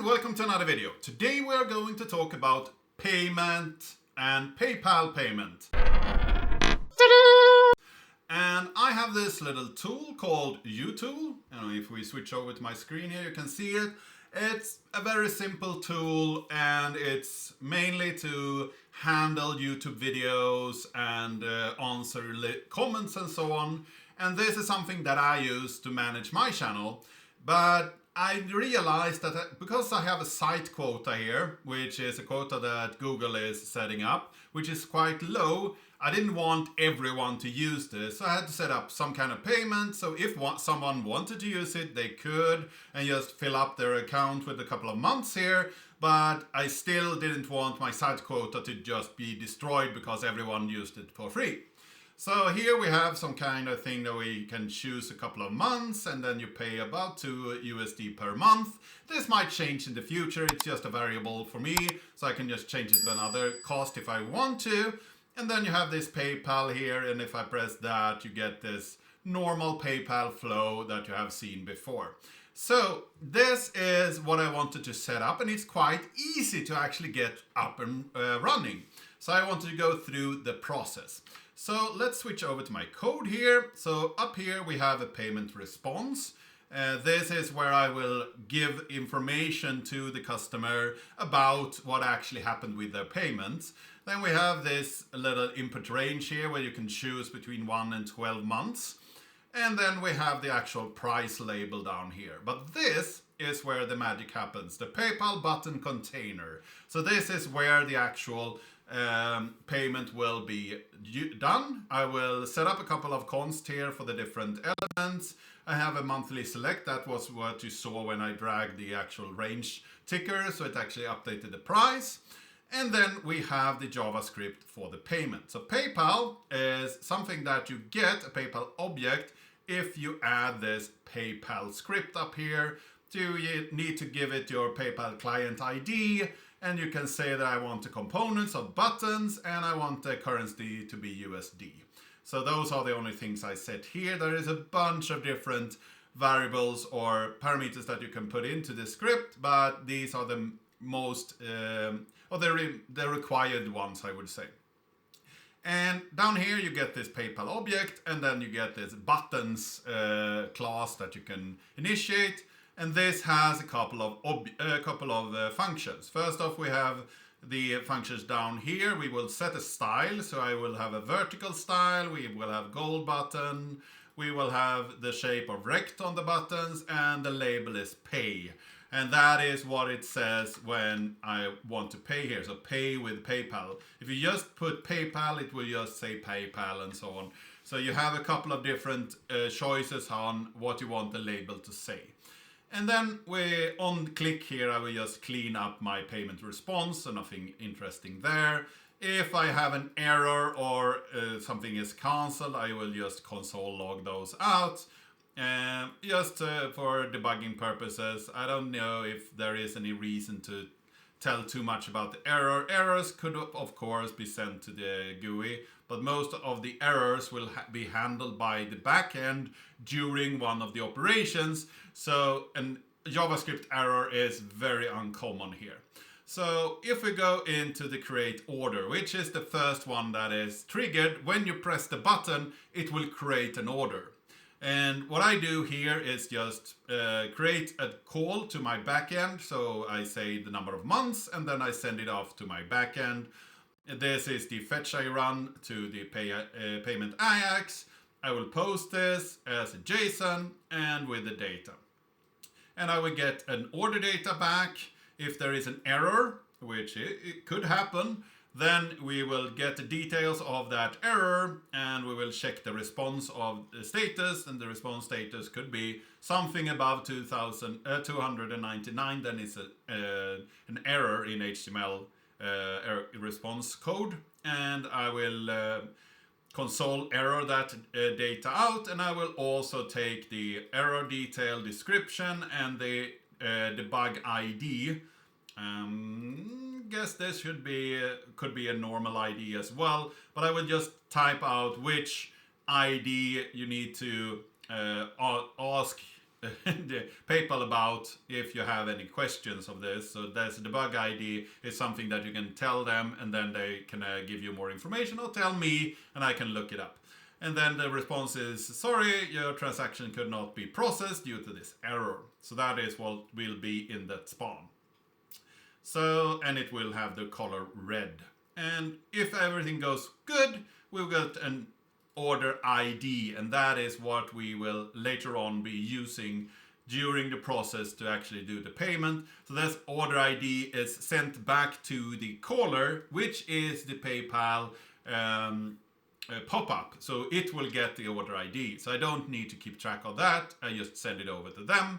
welcome to another video. Today we are going to talk about payment and PayPal payment. And I have this little tool called uTool. And if we switch over to my screen here, you can see it. It's a very simple tool and it's mainly to handle YouTube videos and answer comments and so on. And this is something that I use to manage my channel. But I realized that because I have a site quota here, which is a quota that Google is setting up, which is quite low, I didn't want everyone to use this. So I had to set up some kind of payment. So if someone wanted to use it, they could and just fill up their account with a couple of months here. But I still didn't want my site quota to just be destroyed because everyone used it for free. So here we have some kind of thing that we can choose a couple of months and then you pay about $2 per month. This might change in the future. It's just a variable for me. So I can just change it to another cost if I want to. And then you have this PayPal here. And if I press that, you get this normal PayPal flow that you have seen before. So this is what I wanted to set up. And it's quite easy to actually get up and running. So I wanted to go through the process. So let's switch over to my code here. So up here we have a payment response. This is where I will give information to the customer about what actually happened with their payments. Then we have this little input range here where you can choose between 1 and 12 months. And then we have the actual price label down here. But this is where the magic happens, the PayPal button container. So this is where the actual payment will be done. I will set up a couple of const here for the different elements. I have a monthly select. That was what you saw when I dragged the actual range ticker. So it actually updated the price. And then we have the JavaScript for the payment. So PayPal is something that you get, a PayPal object, if you add this PayPal script up here. You need to give it your PayPal client ID. And you can say that I want the components of buttons and I want the currency to be USD. So those are the only things I set here. There is a bunch of different variables or parameters that you can put into the script, but these are the most, or the required ones, I would say. And down here you get this PayPal object and then you get this buttons class that you can initiate. And this has a couple of functions. First off, we have the functions down here. We will set a style. So I will have a vertical style. We will have gold button. We will have the shape of rect on the buttons. And the label is pay. And that is what it says when I want to pay here. So pay with PayPal. If you just put PayPal, it will just say PayPal and so on. So you have a couple of different choices on what you want the label to say. And then on click here, I will just clean up my payment response, so nothing interesting there. If I have an error or something is cancelled, I will just console log those out. Just for debugging purposes, I don't know if there is any reason to tell too much about the error. Errors could, of course, be sent to the GUI, but most of the errors will be handled by the backend during one of the operations. So a JavaScript error is very uncommon here. So if we go into the create order, which is the first one that is triggered, when you press the button, it will create an order. And what I do here is just create a call to my backend. So I say the number of months and then I send it off to my backend. This is the fetch I run to the payment Ajax. I will post this as a JSON and with the data. And I will get an order data back. If there is an error, which it could happen, then we will get the details of that error and we will check the response of the status. And the response status could be something above 299. Then it's an error in HTML response code. And I will console error that data out. And I will also take the error detail description and the debug ID. Guess this could be a normal ID as well, but I will just type out which ID you need to ask PayPal about if you have any questions of this. So there's the debug ID is something that you can tell them, and then they can give you more information, or tell me and I can look it up. And then the response is, sorry, your transaction could not be processed due to this error. So that is what will be in that spawn. So, and it will have the color red. And if everything goes good, we'll get an order ID, and that is what we will later on be using during the process to actually do the payment. So this order ID is sent back to the caller, which is the PayPal pop-up. So it will get the order ID. So I don't need to keep track of that. I just send it over to them.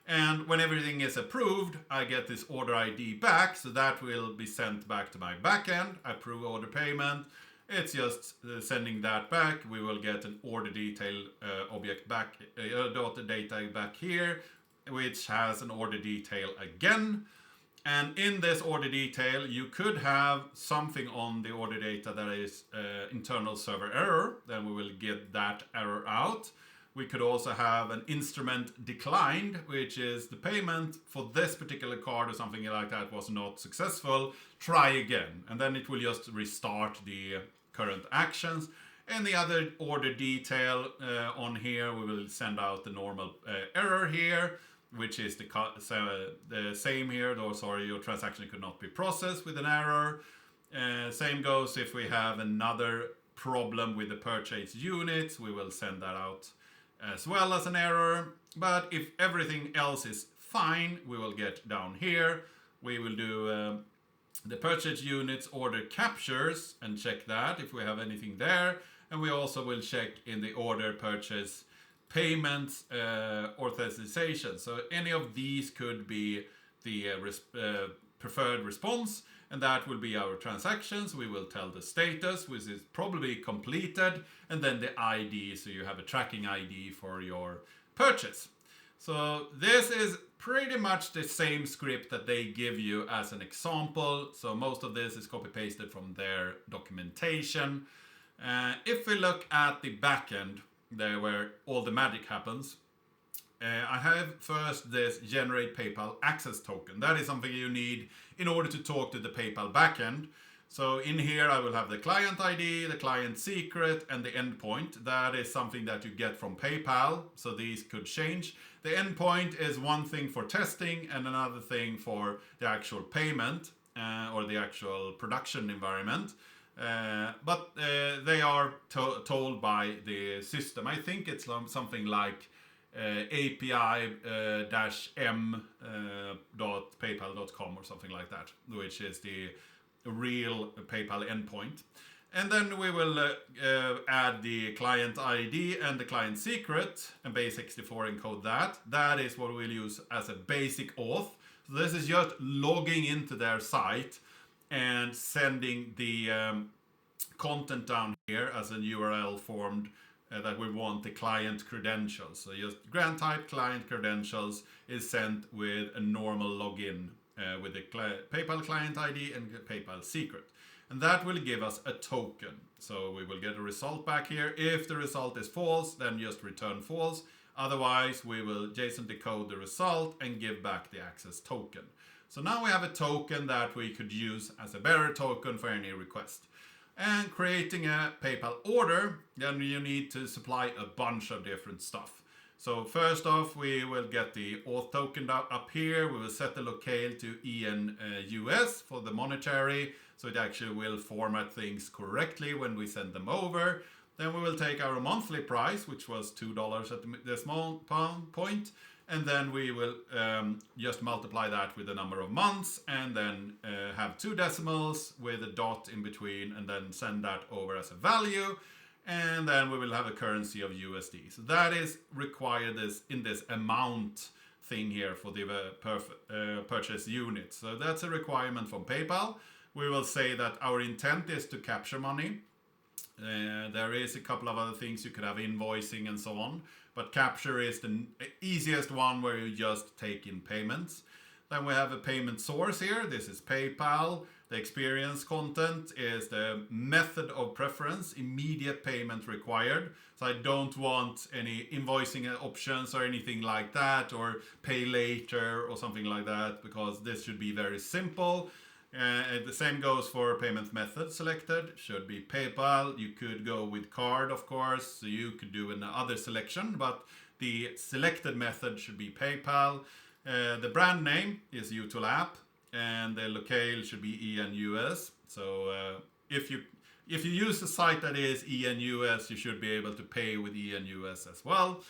And when everything is approved, I get this order ID back. So that will be sent back to my backend. I approve order payment. It's just sending that back. We will get an order detail object back, data back here, which has an order detail again. And in this order detail, you could have something on the order data that is internal server error. Then we will get that error out. We could also have an instrument declined, which is the payment for this particular card or something like that was not successful. Try again. And then it will just restart the current actions. And the other order detail on here, we will send out the normal error here, which is the same here. Though, sorry, your transaction could not be processed with an error. Same goes if we have another problem with the purchase units, we will send that out as well as an error. But if everything else is fine, we will get down here. We will do the purchase units order captures and check that if we have anything there. And we also will check in the order purchase payments authorization. So any of these could be the preferred response, and that will be our transactions. We will tell the status, which is probably completed, and then the ID, so you have a tracking ID for your purchase. So this is pretty much the same script that they give you as an example. So most of this is copy-pasted from their documentation. If we look at the backend, there where all the magic happens, I have first this generate PayPal access token. That is something you need in order to talk to the PayPal backend. So in here I will have the client ID, the client secret, and the endpoint. That is something that you get from PayPal, so these could change. The endpoint is one thing for testing and another thing for the actual payment or the actual production environment. But they are told by the system. I think it's something like API-m.paypal.com or something like that, which is the real PayPal endpoint. And then we will add the client ID and the client secret and base64 encode that. That is what we'll use as a basic auth. So this is just logging into their site and sending the content down here as a URL formed that we want the client credentials. So just grant type client credentials is sent with a normal login with the PayPal client ID and PayPal secret. And that will give us a token. So we will get a result back here. If the result is false, then just return false. Otherwise, we will JSON decode the result and give back the access token. So now we have a token that we could use as a bearer token for any request. And creating a PayPal order, then you need to supply a bunch of different stuff. So first off, we will get the auth token up here. We will set the locale to ENUS for the monetary, so it actually will format things correctly when we send them over. Then we will take our monthly price, which was $2 at this point, and then we will just multiply that with the number of months, and then have 2 decimals with a dot in between, and then send that over as a value. And then we will have a currency of USD. So that is required in this amount thing here for the purchase unit. So that's a requirement from PayPal. We will say that our intent is to capture money. There is a couple of other things. You could have invoicing and so on. But capture is the easiest one, where you just take in payments. Then we have a payment source here. This is PayPal. The experience content is the method of preference, immediate payment required. So I don't want any invoicing options or anything like that, or pay later or something like that, because this should be very simple. The same goes for payment method selected, should be PayPal. You could go with card, of course, so you could do another selection, but the selected method should be PayPal. The brand name is uTool app, and the locale should be EN/US. So if you use a site that is EN/US, you should be able to pay with EN/US as well.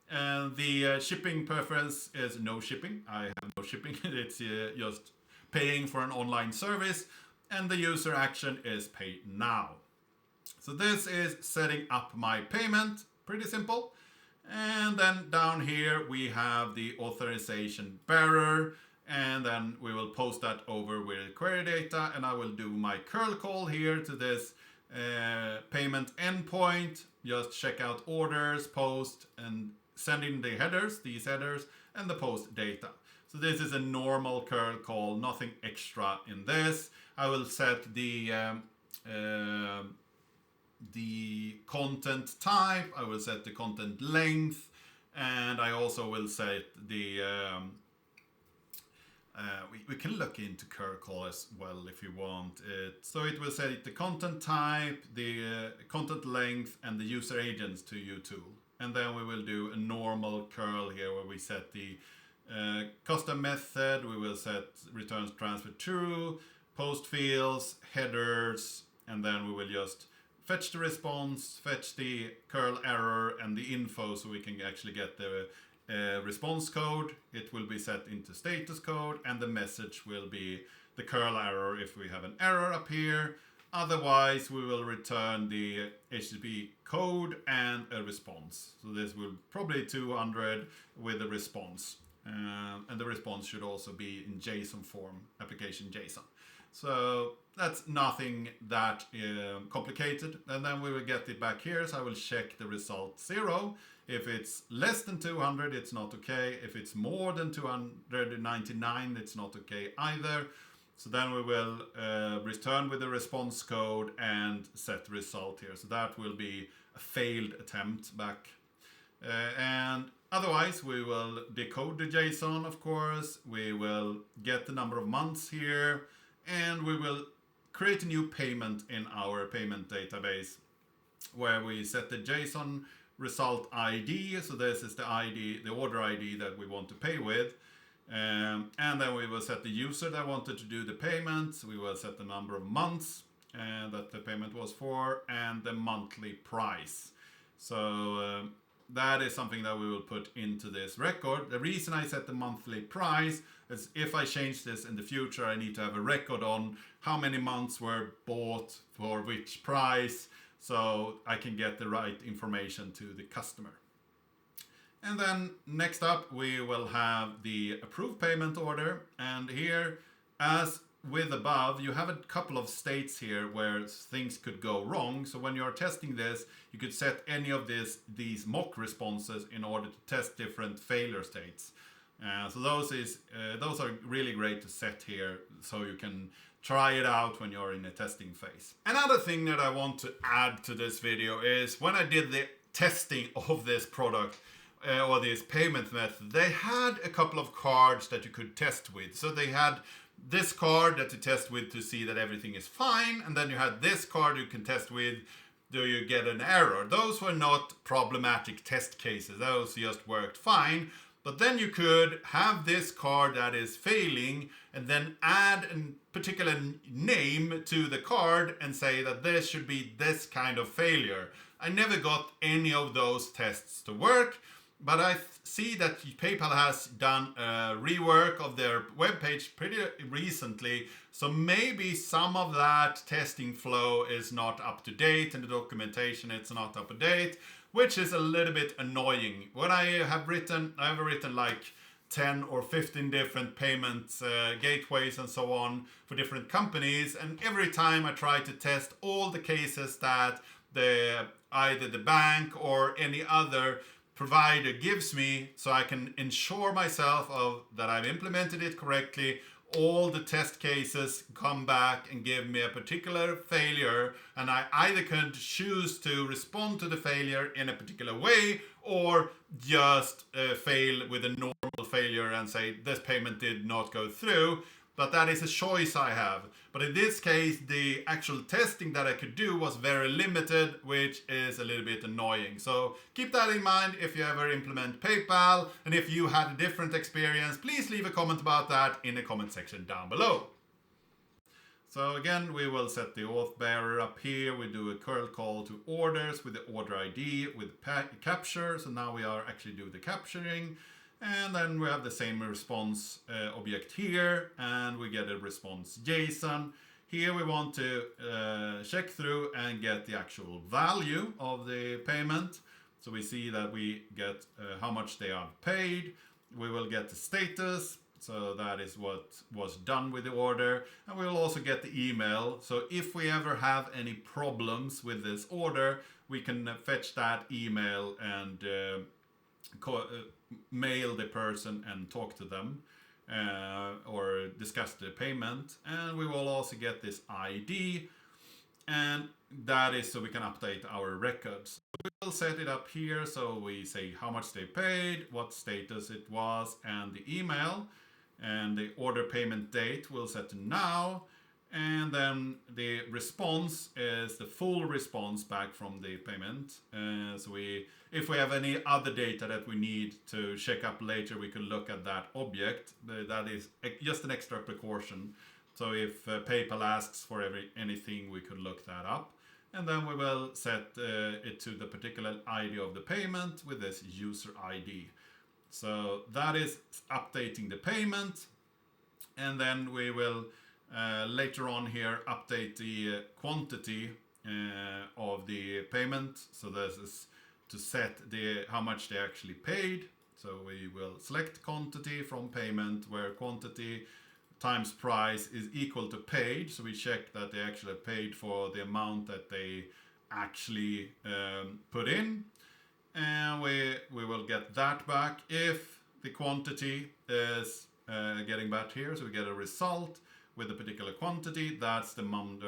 And the shipping preference is no shipping. I have no shipping. It's just paying for an online service, and the user action is pay now. So this is setting up my payment, pretty simple. And then down here we have the authorization bearer, and then we will post that over with query data, and I will do my curl call here to this payment endpoint, just check out orders, post, and send in the headers, these headers, and the post data. So this is a normal curl call, nothing extra in this. I will set the content type, I will set the content length, and I also will set the we can look into curl call as well if you want it. So it will set the content type, the content length, and the user agents to uTool. And then we will do a normal curl here where we set the custom method, we will set returns transfer true, post fields, headers, and then we will just fetch the response, fetch the curl error and the info, so we can actually get the response code. It will be set into status code, and the message will be the curl error if we have an error up here. Otherwise, we will return the HTTP code and a response. So this will probably 200 with a response. And the response should also be in JSON form, application JSON. So that's nothing that complicated. And then we will get it back here. So I will check the result 0. If it's less than 200, it's not okay. If it's more than 299, it's not okay either. So then we will return with the response code and set the result here. So that will be a failed attempt back. And otherwise, we will decode the JSON, of course. We will get the number of months here, and we will create a new payment in our payment database where we set the JSON result ID. So this is the ID, the order ID that we want to pay with. And then we will set the user that wanted to do the payment. We will set the number of months that the payment was for, and the monthly price. So that is something that we will put into this record. The reason I set the monthly price is if I change this in the future, I need to have a record on how many months were bought for which price, so I can get the right information to the customer. And then next up, we will have the approved payment order. And here, as with above, you have a couple of states here where things could go wrong. So when you're testing this, you could set any of these mock responses in order to test different failure states. So those are really great to set here, so you can try it out when you're in a testing phase. Another thing that I want to add to this video is when I did the testing of this product, or this payment method, they had a couple of cards that you could test with. So they had this card that you test with to see that everything is fine, and then you had this card you can test with, do you get an error? Those were not problematic test cases, those just worked fine. But then you could have this card that is failing and then add a particular name to the card and say that this should be this kind of failure. I never got any of those tests to work. But I see that PayPal has done a rework of their webpage pretty recently. So maybe some of that testing flow is not up to date, and the documentation it's not up to date, which is a little bit annoying. When I have written like 10 or 15 different payments gateways and so on for different companies, and every time I try to test all the cases that either the bank or any other provider gives me, so I can ensure myself that I've implemented it correctly. All the test cases come back and give me a particular failure, and I either could choose to respond to the failure in a particular way or just fail with a normal failure and say this payment did not go through. But that is a choice I have. But in this case, the actual testing that I could do was very limited, which is a little bit annoying. So keep that in mind if you ever implement PayPal. And if you had a different experience, please leave a comment about that in the comment section down below. So again, we will set the auth bearer up here. We do a curl call to orders with the order ID with capture. So now we are actually doing the capturing. And then we have the same response object here, and we get a response JSON. Here we want to check through and get the actual value of the payment. So we see that we get how much they are paid. We will get the status. So that is what was done with the order. And we will also get the email. So if we ever have any problems with this order, we can fetch that email and mail the person and talk to them or discuss the payment. And we will also get this ID, and that is so we can update our records. We will set it up here, so we say how much they paid, what status it was, and the email. And the order payment date we'll set to now. And then the response is the full response back from the payment. So if we have any other data that we need to check up later, we can look at that object. That is just an extra precaution. So if PayPal asks for anything, we could look that up. And then we will set it to the particular ID of the payment with this user ID. So that is updating the payment. And then we will later on here update the quantity of the payment. So this is to set how much they actually paid. So we will select quantity from payment, where quantity times price is equal to paid. So we check that they actually paid for the amount that they actually put in. And we will get that back if the quantity is getting back here. So we get a result with a particular quantity. That's the months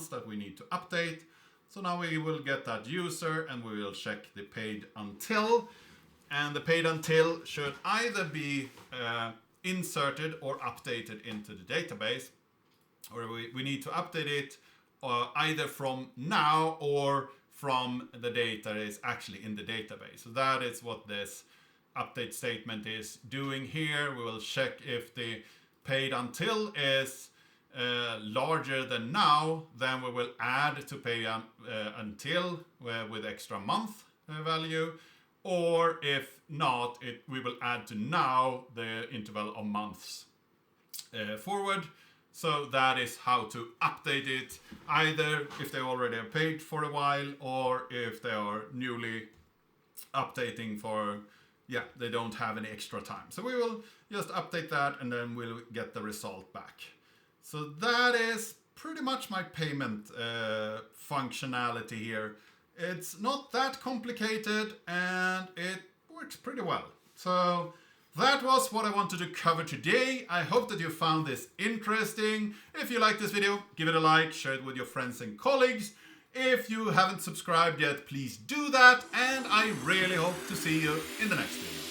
that we need to update. So now we will get that user and we will check the paid until. And the paid until should either be inserted or updated into the database, or we need to update it either from now or from the data that is actually in the database. So that is what this update statement is doing here. We will check if the paid until is larger than now, then we will add to pay until with extra month value, or if not, we will add to now the interval of months forward. So that is how to update it, either if they already have paid for a while or if they are newly updating for, they don't have any extra time. So we will just update that and then we'll get the result back. So that is pretty much my payment functionality here. It's not that complicated and it works pretty well. So that was what I wanted to cover today. I hope that you found this interesting. If you like this video, give it a like, share it with your friends and colleagues. If you haven't subscribed yet, please do that. And I really hope to see you in the next video.